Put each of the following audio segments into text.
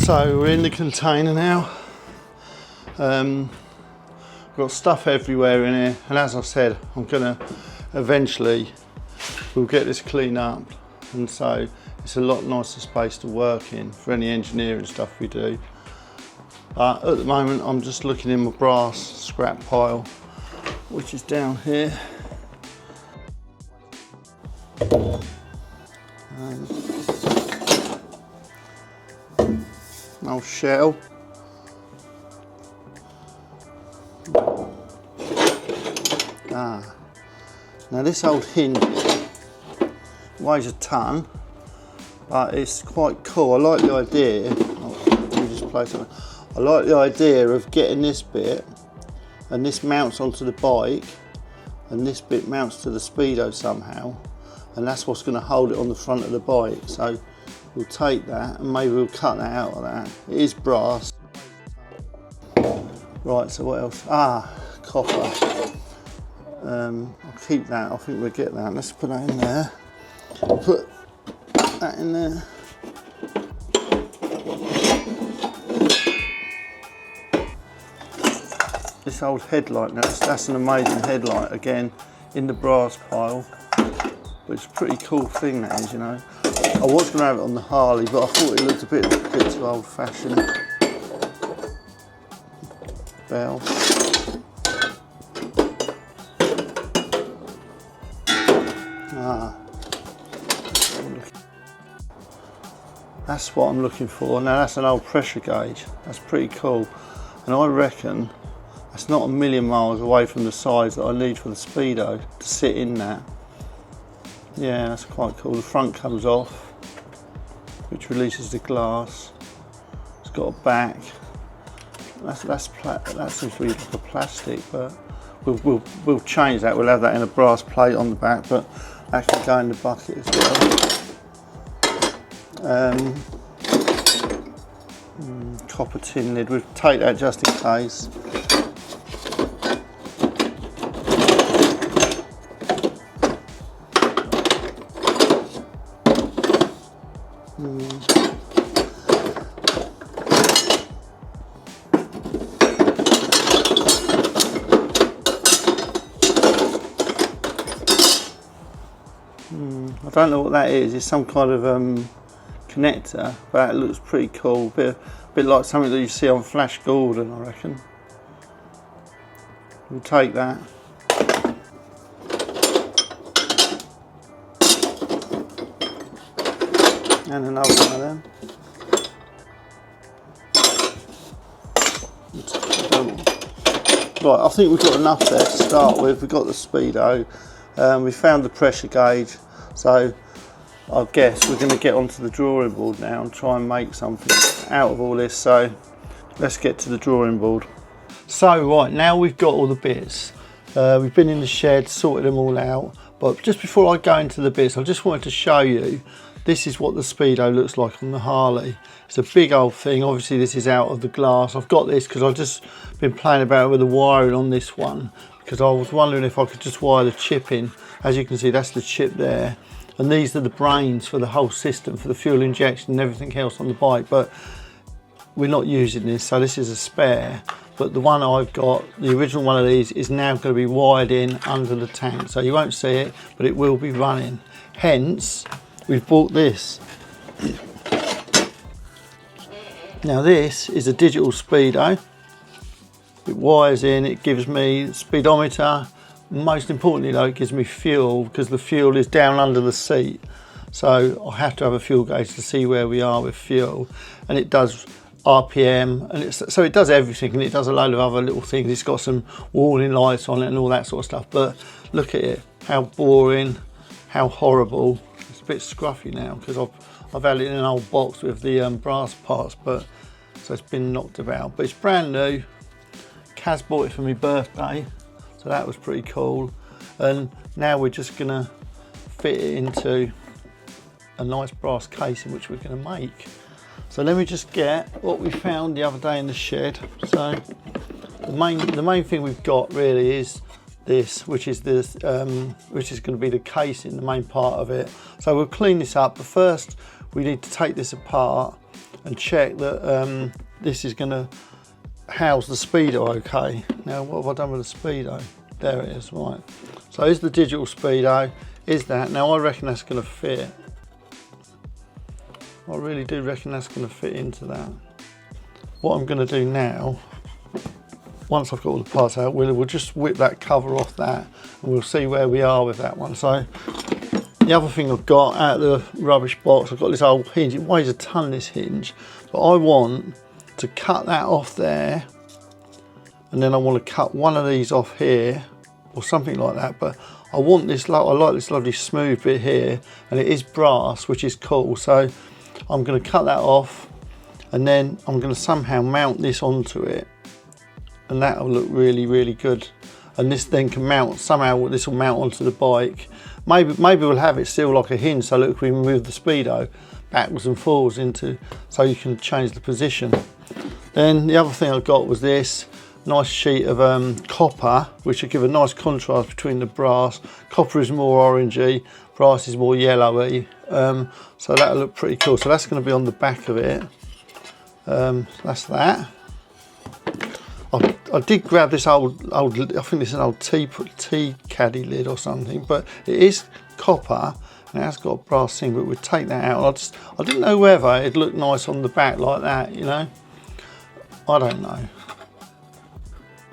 So we're in the container now. We've got stuff everywhere in here, and as I said, I'm gonna eventually, we'll get this cleaned up, and so it's a lot nicer space to work in for any engineering stuff we do. But at the moment I'm just looking in my brass scrap pile, which is down here. An old shell. Now this old hinge weighs a ton, but it's quite cool. I like the idea. Let me just place it. I like the idea of getting this bit, and this mounts onto the bike, and this bit mounts to the Speedo somehow, and that's what's going to hold it on the front of the bike. So we'll take that and maybe we'll cut that out of that. It is brass. Right, so what else? Copper. I'll keep that. I think we'll get that. Let's put that in there. Put that in there. This old headlight, now that's an amazing headlight, again in the brass pile, but it's a pretty cool thing that is, you know. I was going to have it on the Harley, but I thought it looked a bit too old fashioned. Bell. That's what I'm looking for. Now that's an old pressure gauge. That's pretty cool, and I reckon that's not a million miles away from the size that I need for the Speedo to sit in that. Yeah, that's quite cool. The front comes off, which releases the glass. It's got a back. That seems to be like a plastic, but we'll change that. We'll have that in a brass plate on the back, but that can go in the bucket as well. Copper tin lid. We'll take that just in case. I don't know what that is. It's some kind of connector, but it looks pretty cool. Bit like something that you see on Flash Gordon, I reckon. We'll take that. And another one of them. Right, I think we've got enough there to start with. We've got the Speedo. We found the pressure gauge. So I guess we're going to get onto the drawing board now and try and make something out of all this. So let's get to the drawing board. So right, now we've got all the bits. We've been in the shed, sorted them all out. But just before I go into the bits, I just wanted to show you, this is what the Speedo looks like on the Harley. It's a big old thing. Obviously this is out of the glass. I've got this because I've just been playing about with the wiring on this one, because I was wondering if I could just wire the chip in. As you can see, that's the chip there. And these are the brains for the whole system, for the fuel injection and everything else on the bike. But we're not using this, so this is a spare. But the one I've got, the original one of these, is now going to be wired in under the tank. So you won't see it, but it will be running. Hence, we've bought this. Now this is a digital Speedo. It wires in, it gives me speedometer. Most importantly though, it gives me fuel, because the fuel is down under the seat. So I have to have a fuel gauge to see where we are with fuel. And it does RPM, and so it does everything, and it does a load of other little things. It's got some warning lights on it and all that sort of stuff. But look at it, how boring, how horrible. It's a bit scruffy now because I've had it in an old box with the brass parts, but so it's been knocked about. But it's brand new. Kaz bought it for my birthday, so that was pretty cool. And now we're just gonna fit it into a nice brass casing, which we're gonna make. So let me just get what we found the other day in the shed. So the main thing we've got really is this, which is going to be the casing, the main part of it. So we'll clean this up, but first we need to take this apart and check that this is going to house the Speedo okay. Now what have I done with the Speedo? There it is, right. So is the digital Speedo, is that. Now I reckon that's going to fit. I really do reckon that's going to fit into that. What I'm going to do now, once I've got all the parts out, we'll just whip that cover off that and we'll see where we are with that one. So the other thing I've got out of the rubbish box, I've got this old hinge. It weighs a ton, this hinge, but I want to cut that off there, and then I want to cut one of these off here or something like that. But I want this, I like this lovely smooth bit here, and it is brass, which is cool. So I'm going to cut that off, and then I'm going to somehow mount this onto it, and that'll look really, really good. And this then can mount, somehow this will mount onto the bike. Maybe we'll have it still like a hinge, so look, we move the Speedo backwards and forwards into, so you can change the position. Then the other thing I got was this nice sheet of copper, which will give a nice contrast between the brass. Copper is more orangey, brass is more yellowy, so that'll look pretty cool. So that's going to be on the back of it. That's that. I did grab this old, I think this is an old tea caddy lid or something, but it is copper and it has got a brass thing, but we'll take that out. I didn't know whether it'd look nice on the back like that, you know. I don't know.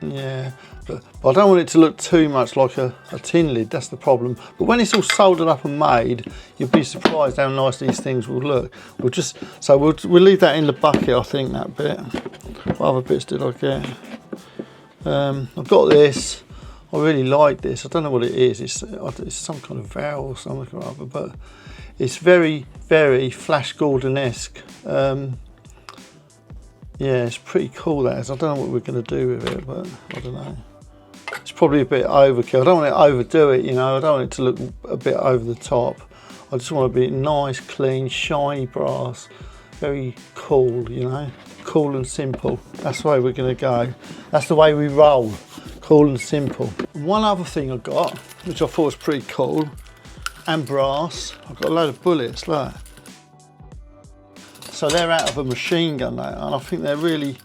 Yeah, but I don't want it to look too much like a tin lid, that's the problem. But when it's all soldered up and made, you'll be surprised how nice these things will look. We'll leave that in the bucket, I think, that bit. What other bits did I get? I've got this. I really like this. I don't know what it is. It's some kind of valve or something or other, but it's very, very Flash Gordon-esque. Yeah, it's pretty cool, that is. I don't know what we're going to do with it, but I don't know. It's probably a bit overkill. I don't want to overdo it, you know. I don't want it to look a bit over the top. I just want it to be nice, clean, shiny brass. Very cool, you know. Cool and simple. That's the way we're going to go. That's the way we roll. Cool and simple. And one other thing I got, which I thought was pretty cool, and brass. I've got a load of bullets, look. So they're out of a machine gun now, and I think they're really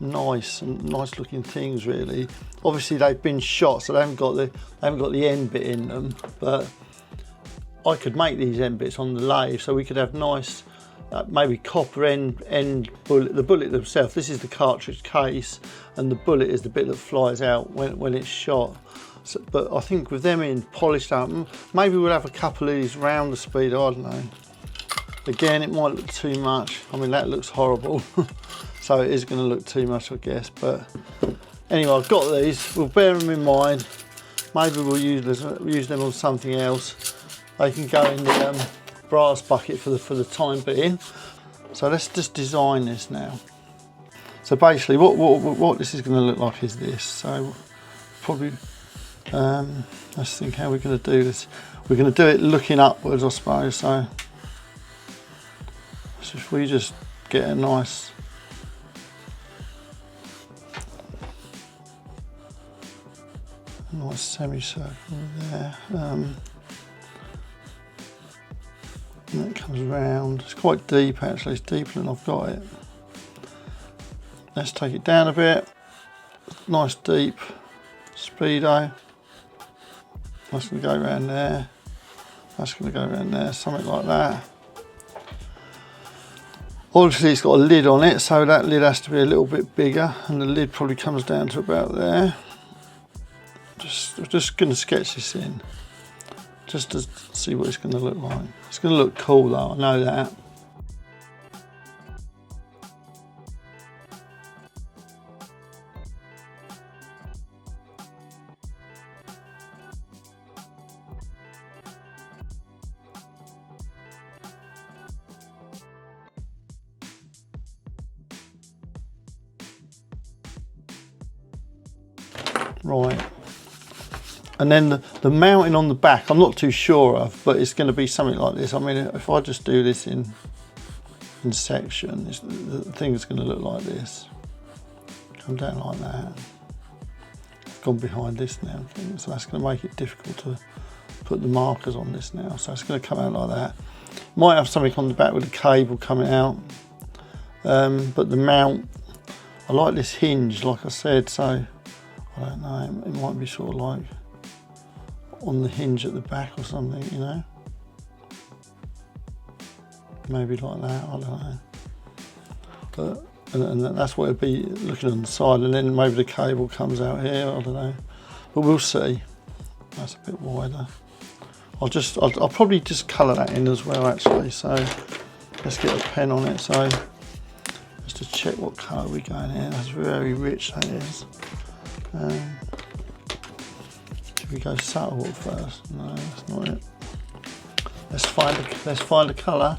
nice and nice looking things, really. Obviously they've been shot, so they haven't got the end bit in them, but I could make these end bits on the lathe, so we could have nice maybe copper end bullet. The bullet themselves, this is the cartridge case, and the bullet is the bit that flies out when it's shot. So, but I think with them in polished up, maybe we'll have a couple of these round the Speedo, I don't know. Again, it might look too much. I mean, that looks horrible. So it is going to look too much, I guess. But anyway, I've got these. We'll bear them in mind. Maybe we'll use them on something else. They can go in the brass bucket for the time being. So let's just design this now. So basically, what this is going to look like is this. So probably, let's think how we're going to do this. We're going to do it looking upwards, I suppose. So if we just get a nice semicircle there, and that comes round. It's quite deep actually, it's deeper than I've got it. Let's take it down a bit. Nice deep Speedo. That's going to go around there. That's going to go around there, something like that. Obviously it's got a lid on it, so that lid has to be a little bit bigger, and the lid probably comes down to about there. Just going to sketch this in, just to see what it's going to look like. It's going to look cool though, I know that. Right, and then the mounting on the back, I'm not too sure of, but it's going to be something like this. I mean, if I just do this in section, the thing's going to look like this. Come down like that. I've gone behind this now, so that's going to make it difficult to put the markers on this now. So it's going to come out like that. Might have something on the back with a cable coming out. but the mount, I like this hinge, like I said, so I don't know, it might be sort of like on the hinge at the back or something, you know, maybe like that, I don't know, but and that's what it'd be looking on the side, and then maybe the cable comes out here, I don't know, but we'll see. That's a bit wider. I'll probably just colour that in as well actually, so let's get a pen on it. So just to check what colour we're going in. That's very rich, that is. Should we go subtle at first? No, that's not it. Let's find a colour.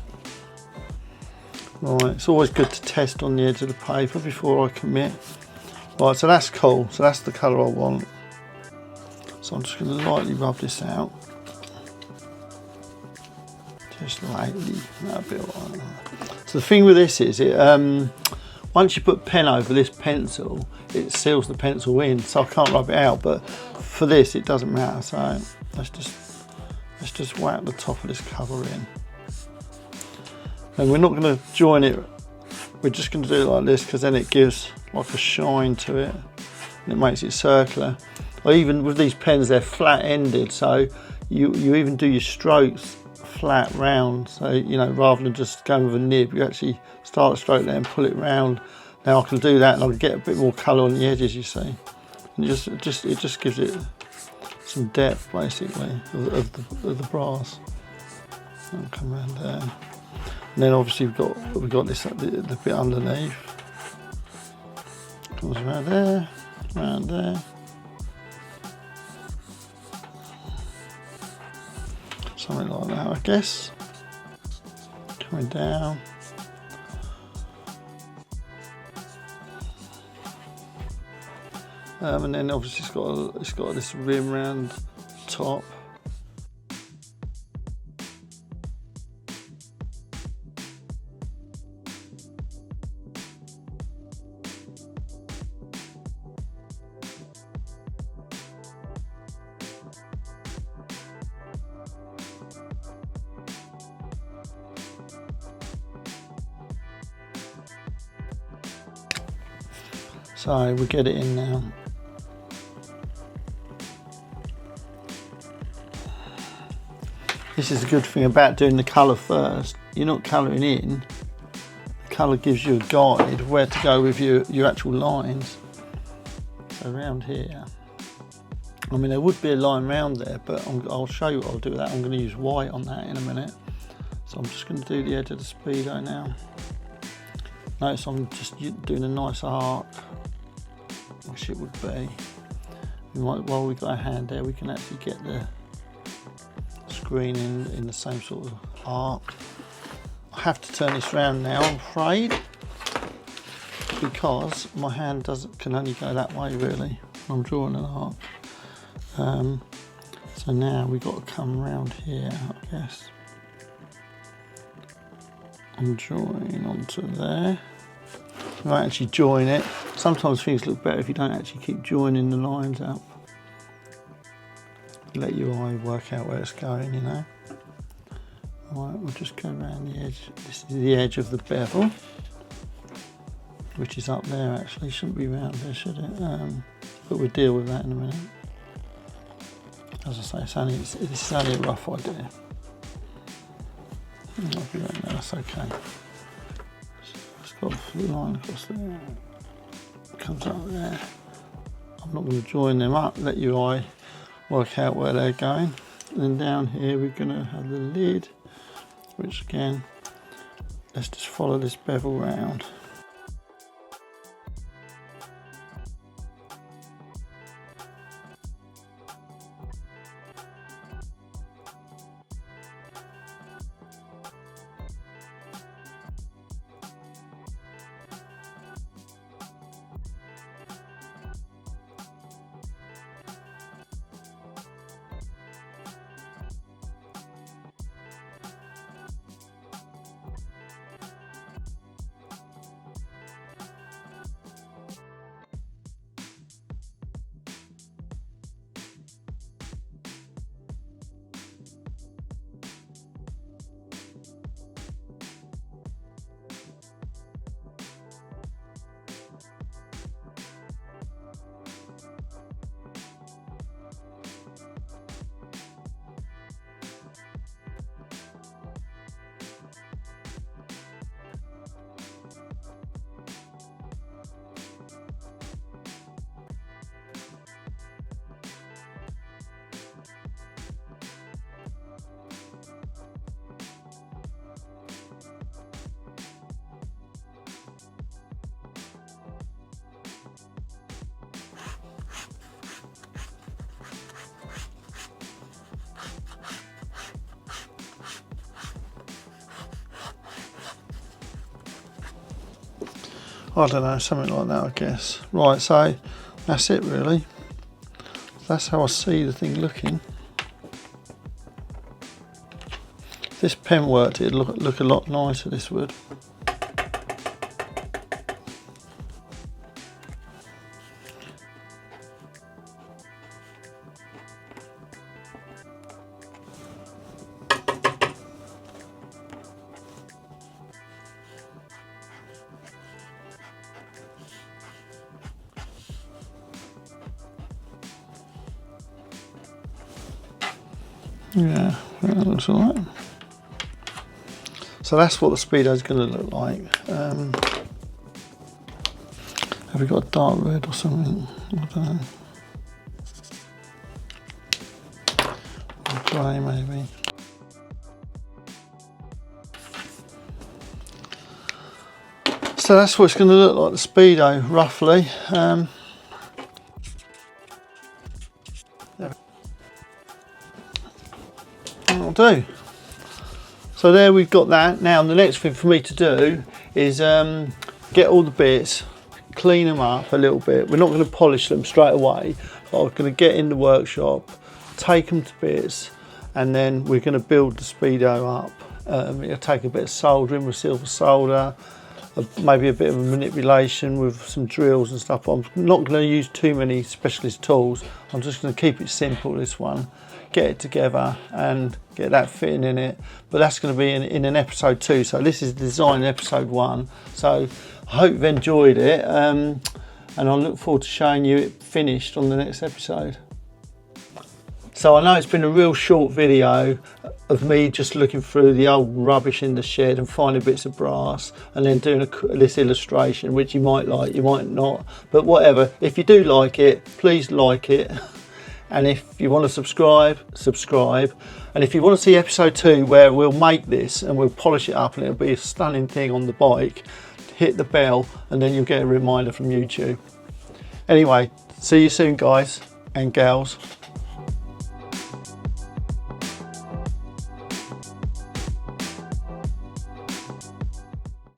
Right, it's always good to test on the edge of the paper before I commit. Right, so that's cool. So that's the colour I want. So I'm just going to lightly rub this out. Just lightly, that'll be alright. So the thing with this is, once you put pen over this pencil, it seals the pencil in, so I can't rub it out. But for this, it doesn't matter. So let's just whack the top of this cover in, and we're not going to join it. We're just going to do it like this because then it gives like a shine to it, and it makes it circular. Or even with these pens, they're flat-ended, so you even do your strokes flat round, so you know, rather than just going with a nib, you actually start a stroke there and pull it round. Now I can do that and I can get a bit more colour on the edges, you see, and it just gives it some depth basically of the brass. I'll come around there, and then obviously we've got this the bit underneath, comes around there, something like that, I guess. Coming down. And then obviously it's got this rim round top. So we get it in now. This is a good thing about doing the colour first. You're not colouring in. The colour gives you a guide where to go with your actual lines. So around here, I mean there would be a line round there, but I'll show you what I'll do with that. I'm going to use white on that in a minute. So I'm just going to do the edge of the Speedo now. Notice I'm just doing a nice arc, which it would be. While we've got a hand there, we can actually get the screen in the same sort of arc. I have to turn this round now, I'm afraid, because my hand can only go that way really. I'm drawing an arc. So now we've got to come around here, I guess, and join onto there. You might actually join it. Sometimes things look better if you don't actually keep joining the lines up. Let your eye work out where it's going, you know. Alright, we'll just go around the edge. This is the edge of the bevel, which is up there actually. Shouldn't be round there, should it? But we'll deal with that in a minute. As I say, this is only a rough idea. I'll be right now, that's okay. It's got a line across there. It comes up there. I'm not going to join them up, let your eye work out where they're going. And then down here we're going to have the lid, which again, let's just follow this bevel round. I don't know, something like that I guess. Right, so that's it really. That's how I see the thing looking. If this pen worked, it'd look a lot nicer, this would. Yeah, that looks alright. So that's what the Speedo is going to look like. Have we got a dark red or something? I don't know. Or grey maybe. So that's what it's going to look like, the Speedo, roughly. That'll do. So there we've got that. Now the next thing for me to do is get all the bits, clean them up a little bit. We're not going to polish them straight away, but I'm going to get in the workshop, take them to bits, and then we're going to build the Speedo up. It'll take a bit of soldering with silver solder, maybe a bit of a manipulation with some drills and stuff. I'm not going to use too many specialist tools. I'm just going to keep it simple, this one. Get it together and get that fitting in it, but that's going to be in an episode 2. So this is design episode 1. So I hope you've enjoyed it, and I look forward to showing you it finished on the next episode. So I know it's been a real short video of me just looking through the old rubbish in the shed and finding bits of brass and then doing this illustration, which you might like, you might not, but whatever. If you do like it, please like it. And if you want to subscribe. And if you want to see episode 2, where we'll make this and we'll polish it up and it'll be a stunning thing on the bike, hit the bell and then you'll get a reminder from YouTube. Anyway, see you soon guys and gals.